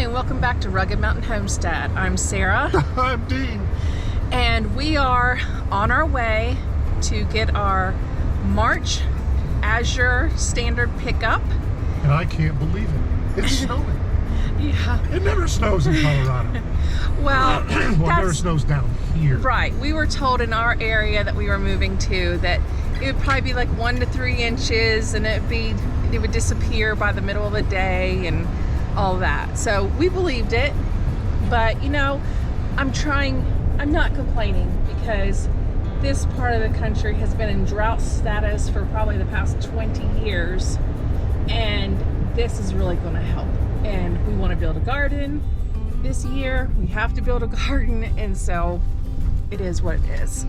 and welcome back to Rugged Mountain Homestead. I'm Sarah. I'm Dean. And we are on our way to get our March Azure standard pickup. And I can't believe it. It's snowing. Yeah. It never snows in Colorado. Well, it never snows down here. Right. We were told in our area that we were moving to that it would probably be like 1 to 3 inches, and it would disappear by the middle of the day and all that. So we believed it, but you know, I'm not complaining because this part of the country has been in drought status for probably the past 20 years, and this is really going to help. And we want to build a garden this year. We have to build a garden, and so it is what it is.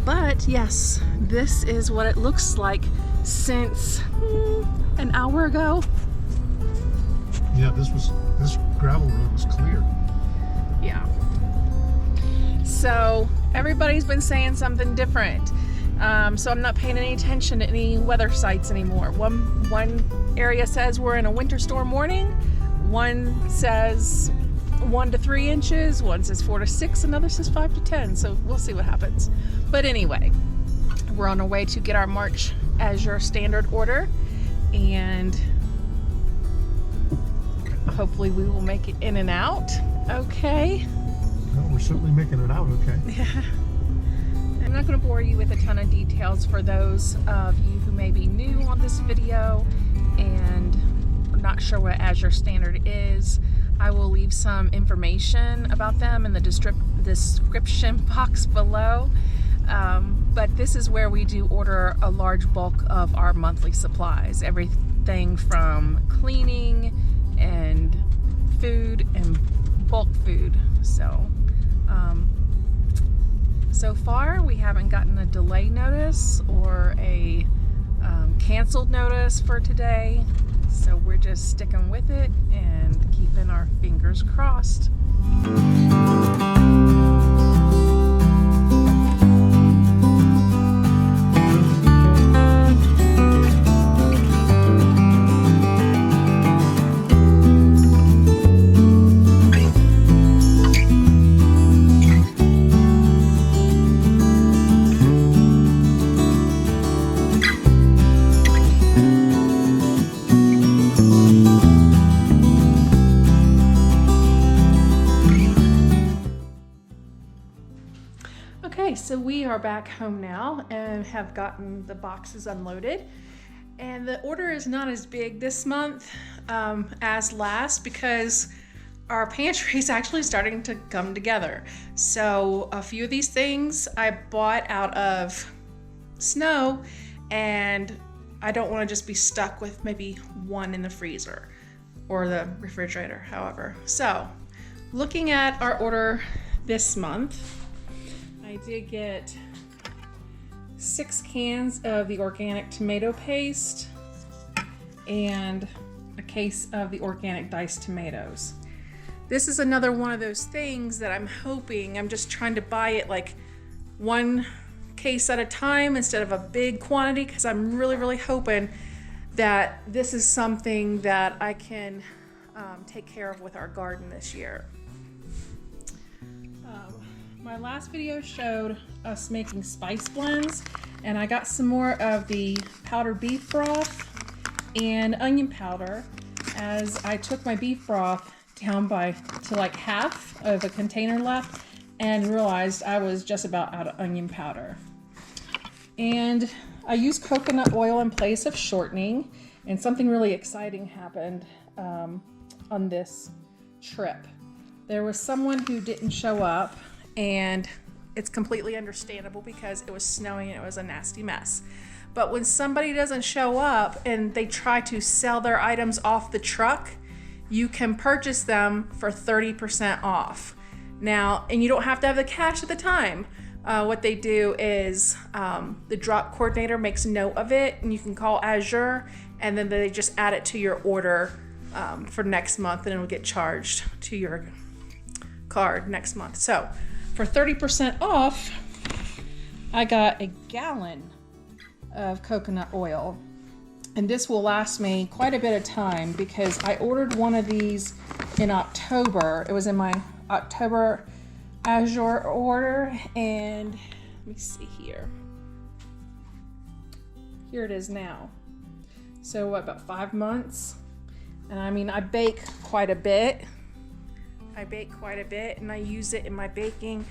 But yes, this is what it looks like since an hour ago. Yeah, this gravel road was clear. Yeah. So everybody's been saying something different. So I'm not paying any attention to any weather sites anymore. One area says we're in a winter storm warning. One says 1 to 3 inches. One says 4 to 6. Another says 5 to 10. So we'll see what happens. But anyway, we're on our way to get our March Azure standard order, and hopefully we will make it in and out okay. Well, we're certainly making it out okay. Yeah. I'm not going to bore you with a ton of details for those of you who may be new on this video and are not sure what Azure Standard is. I will leave some information about them in the description box below. But this is where we do order a large bulk of our monthly supplies. Everything from cleaning and food and bulk food. So far we haven't gotten a delay notice or a canceled notice for today. So we're just sticking with it and keeping our fingers crossed. So we are back home now and have gotten the boxes unloaded, and the order is not as big this month as last because our pantry is actually starting to come together. So a few of these things I bought out of snow, and I don't want to just be stuck with maybe one in the freezer or the refrigerator, however. So looking at our order this month, I did get 6 cans of the organic tomato paste and a case of the organic diced tomatoes. This is another one of those things that I'm just trying to buy it like 1 case at a time instead of a big quantity, because I'm really hoping that this is something that I can take care of with our garden this year. My last video showed us making spice blends, and I got some more of the powdered beef broth and onion powder as I took my beef broth down to like half of a container left and realized I was just about out of onion powder. And I used coconut oil in place of shortening, and something really exciting happened on this trip. There was someone who didn't show up, and it's completely understandable because it was snowing and it was a nasty mess. But when somebody doesn't show up and they try to sell their items off the truck, you can purchase them for 30% off. Now, and you don't have to have the cash at the time. What they do is the drop coordinator makes note of it, and you can call Azure, and then they just add it to your order for next month, and it'll get charged to your card next month. So for 30% off, I got a gallon of coconut oil, And this will last me quite a bit of time because I ordered one of these in October. It was in my October Azure order, and let me see here. Here it is now. So what, about 5 months? And I mean, I bake quite a bit. And I use it in my baking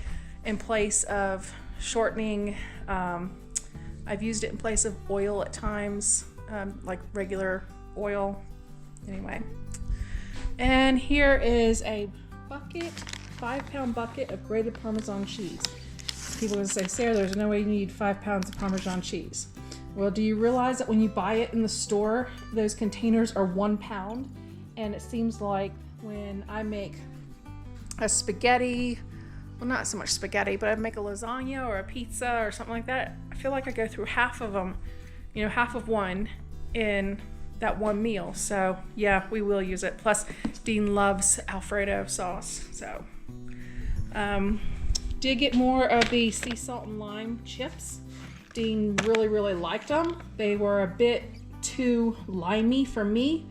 in place of shortening. I've used it in place of oil at times, like regular oil. Anyway. And here is a bucket, 5-pound bucket of grated Parmesan cheese. People will say, Sarah, there's no way you need 5 pounds of Parmesan cheese. Well, do you realize that when you buy it in the store, those containers are 1 pound? And it seems like when I make a spaghetti, well, not so much spaghetti, but I make a lasagna or a pizza or something like that, I feel like I go through half of them, half of one in that one meal. So yeah, we will use it. Plus Dean loves Alfredo sauce. So did get more of the sea salt and lime chips. Dean really liked them. They were a bit too limey for me,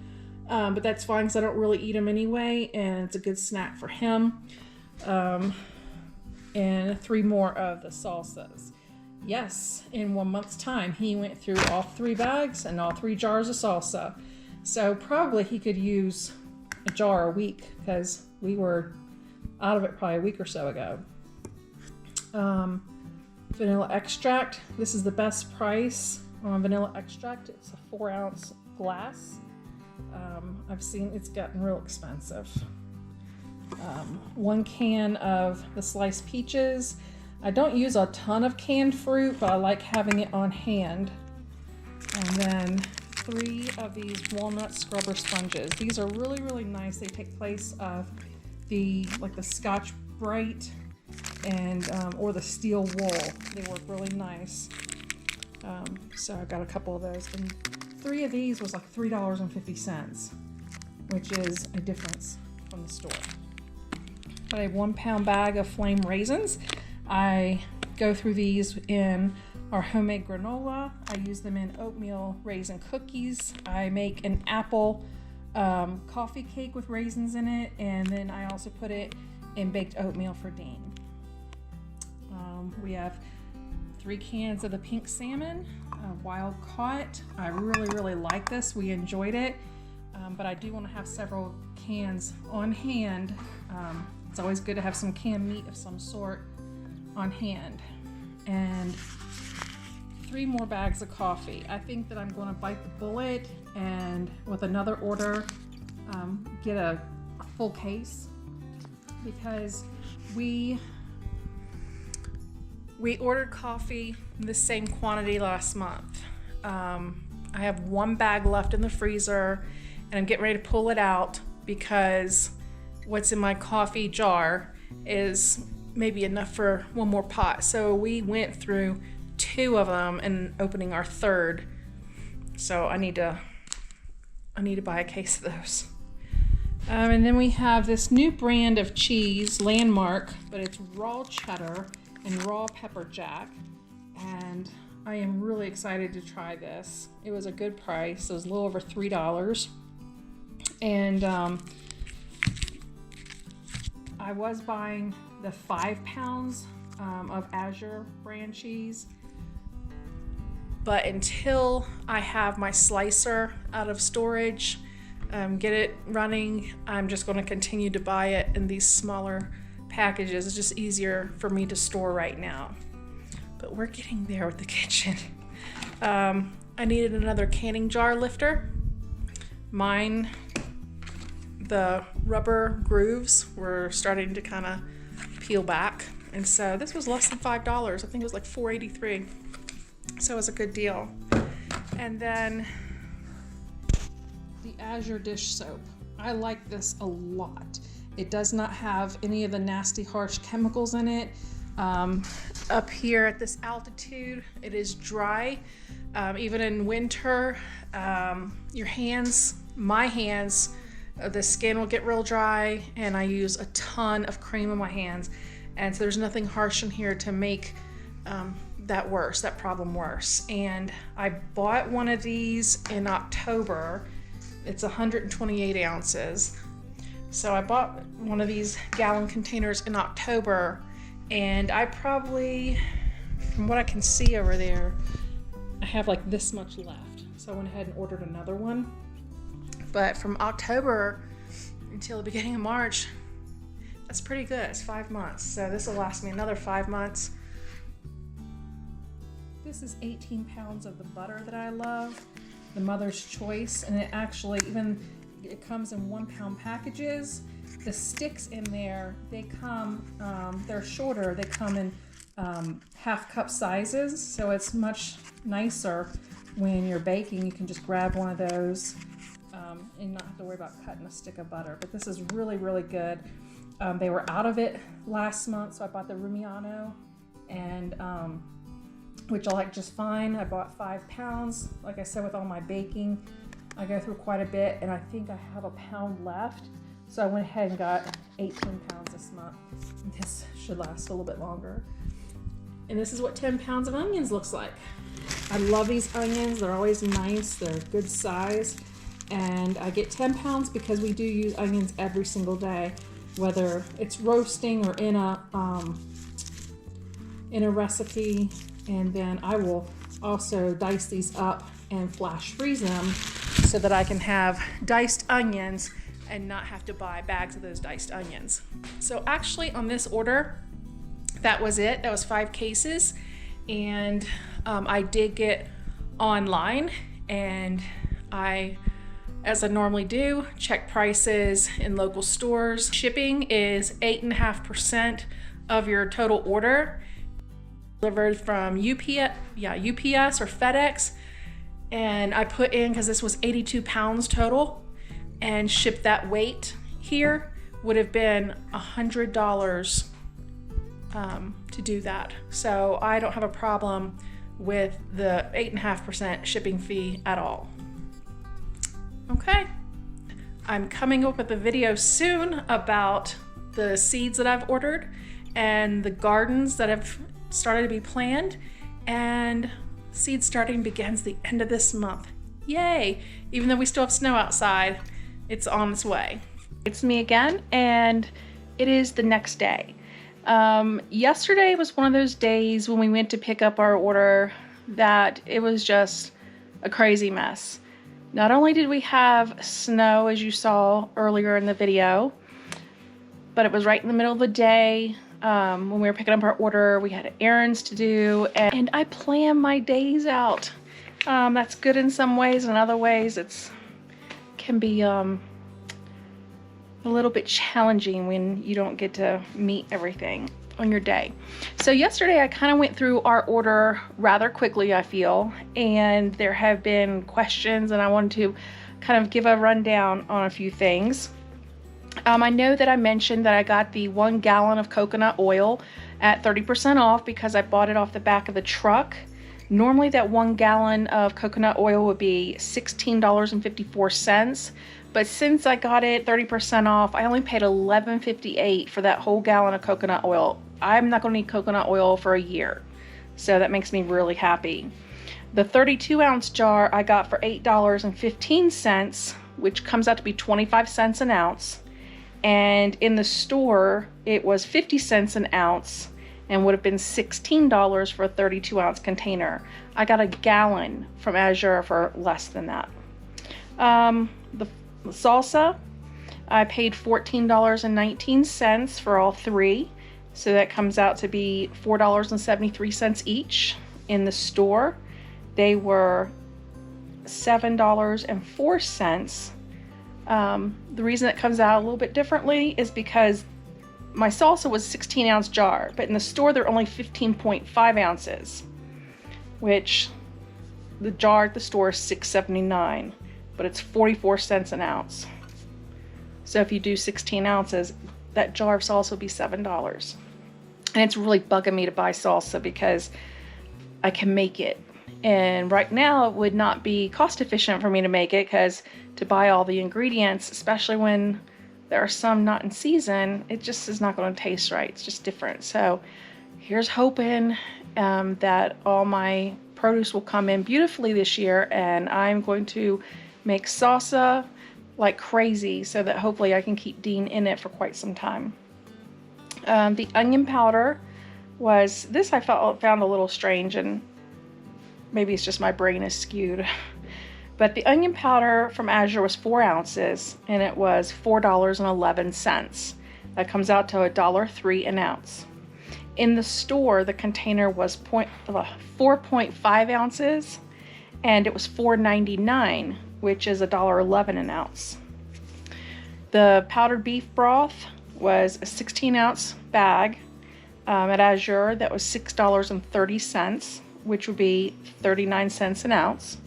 but that's fine because I don't really eat them anyway, and it's a good snack for him. And 3 more of the salsas. Yes, in 1 month's time, he went through all 3 bags and all 3 jars of salsa. So probably he could use a jar a week because we were out of it probably a week or so ago. Vanilla extract. This is the best price on vanilla extract. It's a 4-ounce glass. I've seen it's gotten real expensive. 1 can of the sliced peaches. I don't use a ton of canned fruit, but I like having it on hand. And then 3 of these walnut scrubber sponges. These are really nice. They take place of the Scotch Brite and or the steel wool. They work really nice. So I got a couple of those, and 3 of these was like $3.50, which is a difference from the store. Got a 1-pound bag of flame raisins. I go through these in our homemade granola. I use them in oatmeal raisin cookies. I make an apple coffee cake with raisins in it, and then I also put it in baked oatmeal for Dean. We have 3 cans of the pink salmon, wild caught. I really like this. We enjoyed it, but I do want to have several cans on hand. It's always good to have some canned meat of some sort on hand. And 3 more bags of coffee. I think that I'm going to bite the bullet and with another order get a full case, because we ordered coffee the same quantity last month. I have 1 bag left in the freezer, and I'm getting ready to pull it out because what's in my coffee jar is maybe enough for 1 more pot. So we went through 2 of them and opening our 3rd. So I need to buy a case of those. And then we have this new brand of cheese, Landmark, but it's raw cheddar and raw pepper jack. And I am really excited to try this. It was a good price. It was a little over $3. And I was buying the 5 pounds of Azure brand cheese, but until I have my slicer out of storage, get it running, I'm just going to continue to buy it in these smaller packages. It's just easier for me to store right now. But we're getting there with the kitchen. I needed another canning jar lifter. Mine, the rubber grooves were starting to kind of peel back, and so this was less than $5. I think it was like $4.83, so it was a good deal. And then the Azure dish soap. I like this a lot. It does not have any of the nasty harsh chemicals in it. Up here at this altitude, it is dry. Even in winter, your hands, my hands, the skin will get real dry, and I use a ton of cream on my hands, and so there's nothing harsh in here to make that problem worse. And I bought one of these in October. It's 128 ounces. So I bought one of these gallon containers in October, and I probably, from what I can see over there, I have like this much left. So I went ahead and ordered another one. But from October until the beginning of March, that's pretty good. It's 5 months. So this will last me another 5 months. This is 18 pounds of the butter that I love, the Mother's Choice, and it actually it comes in 1 pound packages. The sticks in there, they come, they're shorter. They come in half cup sizes, so it's much nicer when you're baking. You can just grab one of those and not have to worry about cutting a stick of butter. But this is really, really good. They were out of it last month, so I bought the Rumiano, and which I like just fine. I bought 5 pounds. Like I said, with all my baking, I go through quite a bit, and I think I have a pound left. So I went ahead and got 18 pounds this month. This should last a little bit longer. And this is what 10 pounds of onions looks like. I love these onions. They're always nice. They're good size. And I get 10 pounds because we do use onions every single day, whether it's roasting or in a recipe. And then I will also dice these up and flash freeze them so that I can have diced onions and not have to buy bags of those diced onions. So actually on this order, that was it. That was 5 cases. And I did get online, and I, as I normally do, check prices in local stores. Shipping is 8.5% of your total order. Delivered from UPS or FedEx, and I put in, because this was 82 pounds total, and shipped that weight here would have been $100 to do that. So I don't have a problem with the 8.5% shipping fee at all. Okay, I'm coming up with a video soon about the seeds that I've ordered and the gardens that have started to be planned, and seed starting begins the end of this month. Yay! Even though we still have snow outside, it's on its way. It's me again, and it is the next day. Yesterday was one of those days when we went to pick up our order that it was just a crazy mess. Not only did we have snow, as you saw earlier in the video, but it was right in the middle of the day. When we were picking up our order, we had errands to do, and I plan my days out. That's good in some ways, and in other ways can be a little bit challenging when you don't get to meet everything on your day. So yesterday I kind of went through our order rather quickly, I feel, and there have been questions, and I wanted to kind of give a rundown on a few things. I know that I mentioned that I got the 1 gallon of coconut oil at 30% off because I bought it off the back of the truck. Normally that 1 gallon of coconut oil would be $16.54, but since I got it 30% off, I only paid $11.58 for that whole gallon of coconut oil. I'm not going to need coconut oil for a year, so that makes me really happy. The 32-ounce jar I got for $8.15, which comes out to be 25 cents an ounce. And in the store, it was 50 cents an ounce and would have been $16 for a 32-ounce container. I got a gallon from Azure for less than that. The salsa, I paid $14.19 for all 3. So that comes out to be $4.73 each. In the store, they were $7.04. The reason it comes out a little bit differently is because my salsa was a 16-ounce jar, but in the store they're only 15.5 ounces, which the jar at the store is $6.79, but it's 44 cents an ounce. So if you do 16 ounces, that jar of salsa will be $7. And it's really bugging me to buy salsa because I can make it. And right now it would not be cost efficient for me to make it, because to buy all the ingredients, especially when there are some not in season, it just is not going to taste right. It's just different. So here's hoping that all my produce will come in beautifully this year, and I'm going to make salsa like crazy so that hopefully I can keep Dean in it for quite some time. The onion powder was, this I found a little strange, and maybe it's just my brain is skewed. But the onion powder from Azure was 4 ounces, and it was $4.11. That comes out to $1.03 an ounce. In the store, the container was 4.5 ounces, and it was $4.99, which is $1.11 an ounce. The powdered beef broth was a 16-ounce bag at Azure that was $6.30, which would be 39 cents an ounce.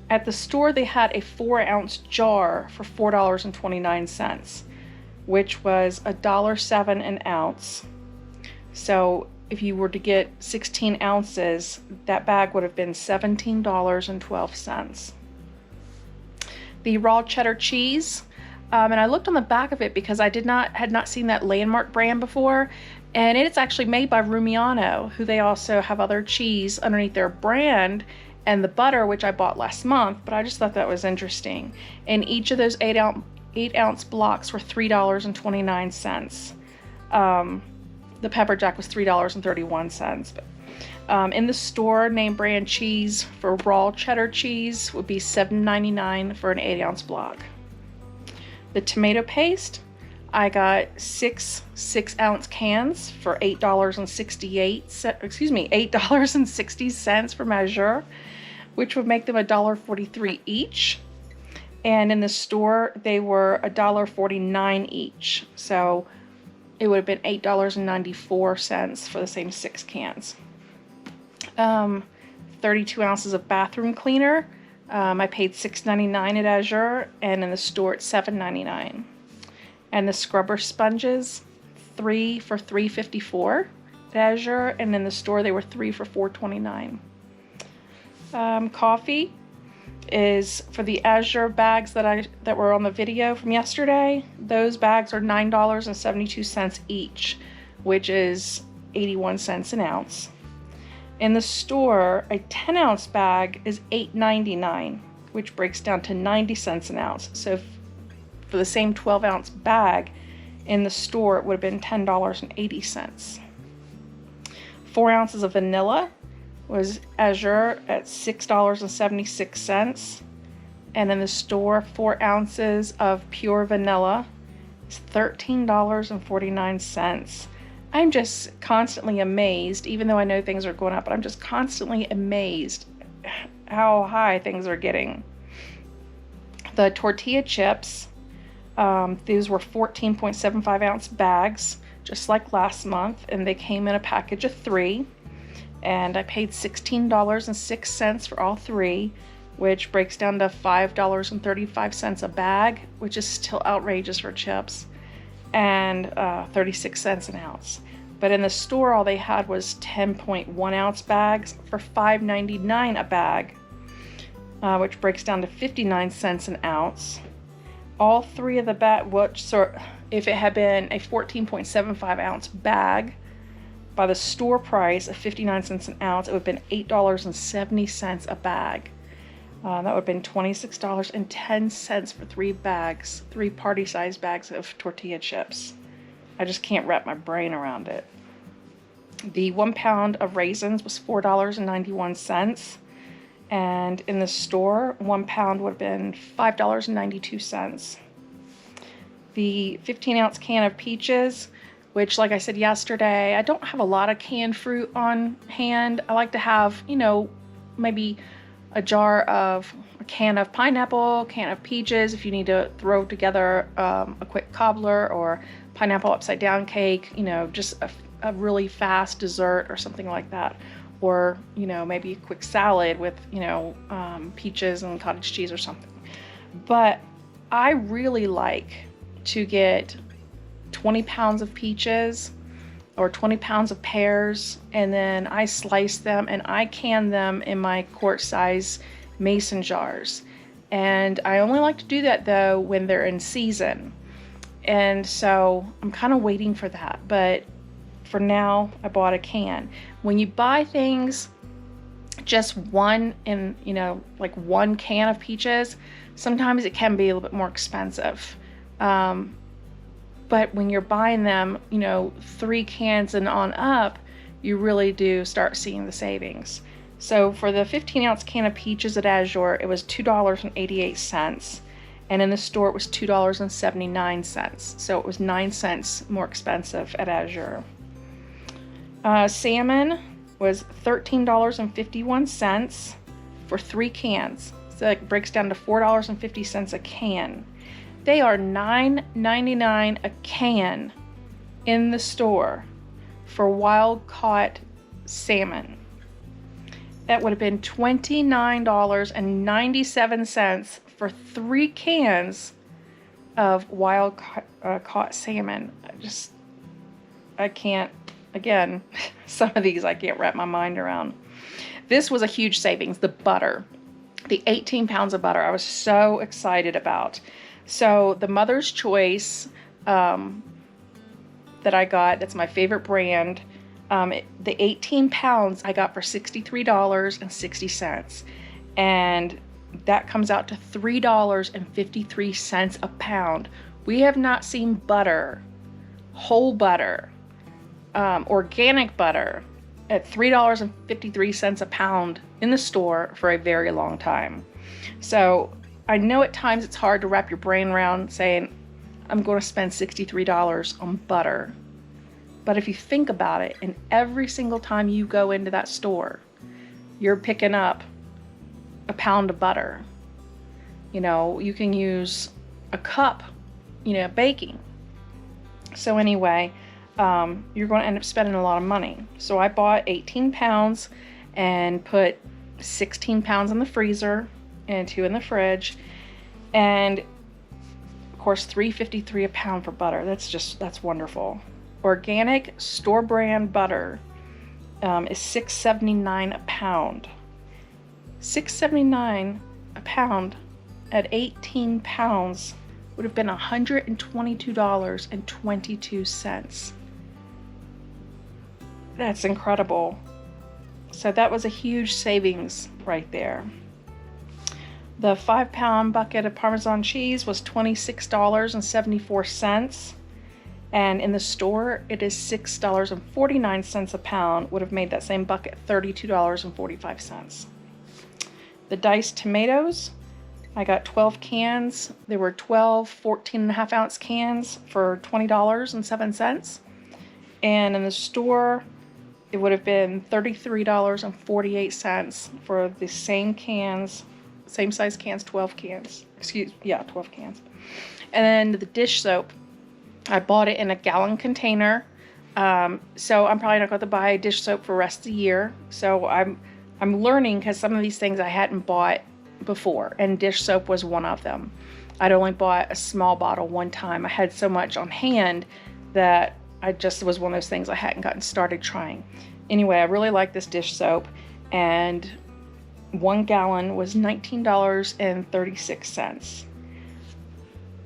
At the store, they had a 4-ounce jar for $4.29, which was $1.07 an ounce. So if you were to get 16 ounces, that bag would have been $17.12. The raw cheddar cheese, and I looked on the back of it because I had not seen that Landmark brand before, and it's actually made by Rumiano, who they also have other cheese underneath their brand, and the butter, which I bought last month, but I just thought that was interesting. And each of those 8-ounce blocks were $3.29. The pepper jack was $3.31. In the store, name brand cheese for raw cheddar cheese would be $7.99 for an 8-ounce block. The tomato paste, I got 6-ounce cans for $8.60 from Azure, which would make them $1.43 each. And in the store, they were $1.49 each. So it would have been $8.94 for the same 6 cans. 32 ounces of bathroom cleaner. I paid $6.99 at Azure, and in the store it's $7.99. And the scrubber sponges, 3 for $3.54 at Azure, and in the store they were 3 for $4.29. Coffee is for the Azure bags that were on the video from yesterday. Those bags are $9.72 each, which is 81 cents an ounce. In the store, a 10-ounce bag is $8.99, which breaks down to 90 cents an ounce. So for the same 12-ounce bag in the store, it would have been $10.80. 4 ounces of vanilla was Azure at $6.76. And in the store, 4 ounces of pure vanilla is $13.49. I'm just constantly amazed, even though I know things are going up, but I'm just constantly amazed how high things are getting. The tortilla chips, these were 14.75 ounce bags, just like last month, and they came in a package of 3. And I paid $16.06 for all 3, which breaks down to $5.35 a bag, which is still outrageous for chips, and 36 cents an ounce. But in the store, all they had was 10.1 ounce bags for $5.99 a bag, which breaks down to 59 cents an ounce. All 3 of the if it had been a 14.75 ounce bag, by the store price of 59 cents an ounce, it would have been $8.70 a bag. That would have been $26.10 for 3 bags, 3 party-sized bags of tortilla chips. I just can't wrap my brain around it. The 1 pound of raisins was $4.91, and in the store, 1 pound would have been $5.92. The 15-ounce can of peaches, which, like I said yesterday, I don't have a lot of canned fruit on hand. I like to have, maybe a can of pineapple, can of peaches, if you need to throw together a quick cobbler or pineapple upside down cake, just a really fast dessert or something like that. Or, maybe a quick salad with, peaches and cottage cheese or something. But I really like to get 20 pounds of peaches or 20 pounds of pears, and then I slice them and I can them in my quart size mason jars. And I only like to do that though when they're in season. And so I'm kind of waiting for that. But for now, I bought a can. When you buy things, just one in, like one can of peaches, sometimes it can be a little bit more expensive. But when you're buying them, 3 cans and on up, you really do start seeing the savings. So for the 15-ounce can of peaches at Azure, it was $2.88. And in the store, it was $2.79. So it was 9 cents more expensive at Azure. Salmon was $13.51 for 3 cans. So it breaks down to $4.50 a can. They are $9.99 a can in the store for wild caught salmon. That would have been $29.97 for 3 cans of wild caught salmon. I can't, again, some of these I can't wrap my mind around. This was a huge savings. The butter, the 18 pounds of butter, I was so excited about. So the Mother's Choice that I got, that's my favorite brand, the 18 pounds I got for $63.60. And that comes out to $3.53 a pound. We have not seen butter, whole butter, organic butter at $3.53 a pound in the store for a very long time. So I know at times it's hard to wrap your brain around saying, I'm going to spend $63 on butter. But if you think about it, and every single time you go into that store, you're picking up a pound of butter. You can use a cup, baking. So anyway, you're going to end up spending a lot of money. So I bought 18 pounds and put 16 pounds in the freezer and 2 in the fridge. And of course, $3.53 a pound for butter. That's wonderful. Organic store brand butter is $6.79 a pound. $6.79 a pound at 18 pounds would have been $122.22. That's incredible. So that was a huge savings right there. The 5-pound bucket of Parmesan cheese was $26.74. And in the store, it is $6.49 a pound, would have made that same bucket $32.45. The diced tomatoes, I got 12 cans. There were 12 14.5-ounce cans for $20.07. And in the store, it would have been $33.48 for the same cans, same size cans, 12 cans. 12 cans. And then the dish soap, I bought it in a gallon container. So I'm probably not going to buy dish soap for the rest of the year. So I'm learning, because some of these things I hadn't bought before, and dish soap was one of them. I'd only bought a small bottle one time. I had so much on hand that it was one of those things I hadn't gotten started trying. Anyway, I really like this dish soap, and 1 gallon was $19.36.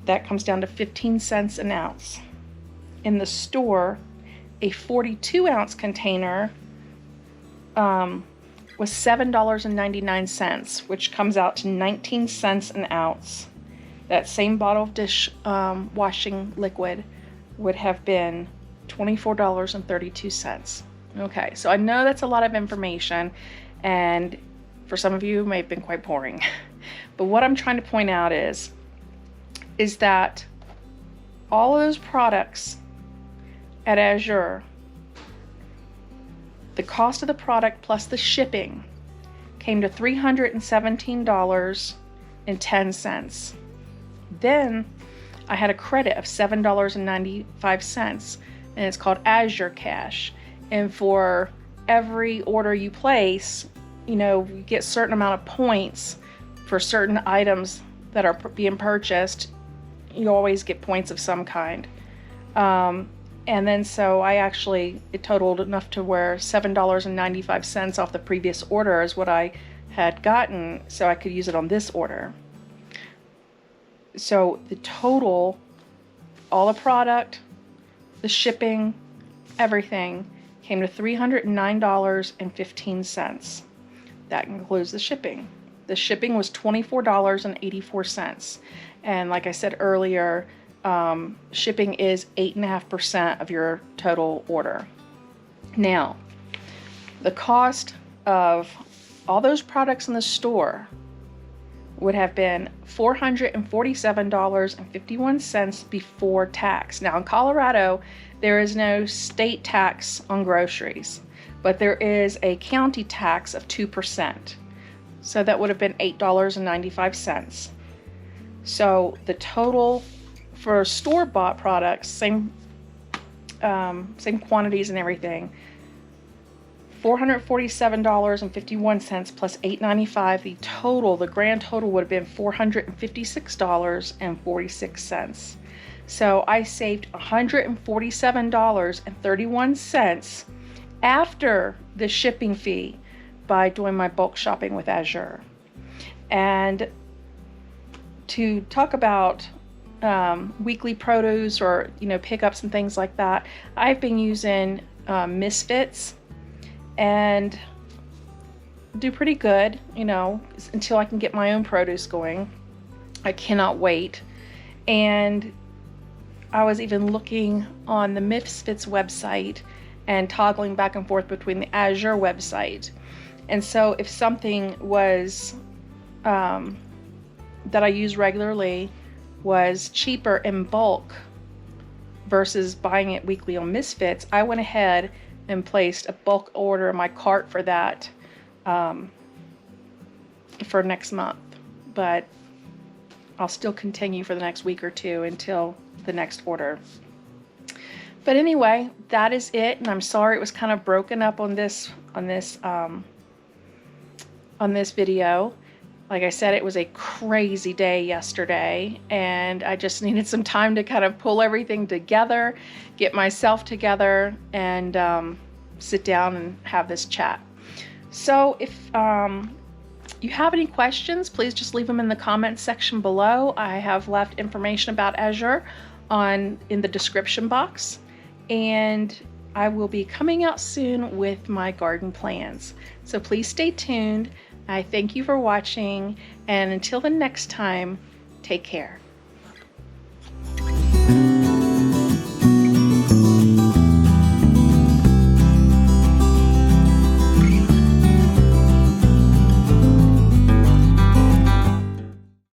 That comes down to 15 cents an ounce. In the store, a 42-ounce container was $7.99, which comes out to 19 cents an ounce. That same bottle of dish washing liquid would have been $24.32. Okay, so I know that's a lot of information, and for some of you, it may have been quite boring. But what I'm trying to point out is that all of those products at Azure, the cost of the product plus the shipping came to $317.10. Then I had a credit of $7.95, and it's called Azure Cash. And for every order you place, you get a certain amount of points for certain items that are being purchased. You always get points of some kind. And then so it totaled enough to where $7.95 off the previous order is what I had gotten, so I could use it on this order. So the total, all the product, the shipping, everything came to $309.15. That includes the shipping. The shipping was $24.84. And like I said earlier, shipping is 8.5% of your total order. Now, the cost of all those products in the store would have been $447.51 before tax. Now in Colorado, there is no state tax on groceries, but there is a county tax of 2%. So that would have been $8.95. So the total for store-bought products, same quantities and everything, $447.51 plus $8.95. The grand total would have been $456.46. So I saved $147.31 after the shipping fee by doing my bulk shopping with Azure. And to talk about weekly produce or pickups and things like that, I've been using Misfits and do pretty good, until I can get my own produce going. I cannot wait. And I was even looking on the Misfits website and toggling back and forth between the Azure website. And so if something was that I use regularly was cheaper in bulk versus buying it weekly on Misfits, I went ahead and placed a bulk order in my cart for that for next month. But I'll still continue for the next week or two until the next order. But anyway, that is it, and I'm sorry it was kind of broken up on this video. Like I said, it was a crazy day yesterday, and I just needed some time to kind of pull everything together, get myself together, and sit down and have this chat. So if you have any questions, please just leave them in the comments section below. I have left information about Azure in the description box, and I will be coming out soon with my garden plans. So please stay tuned. I thank you for watching, and until the next time, take care.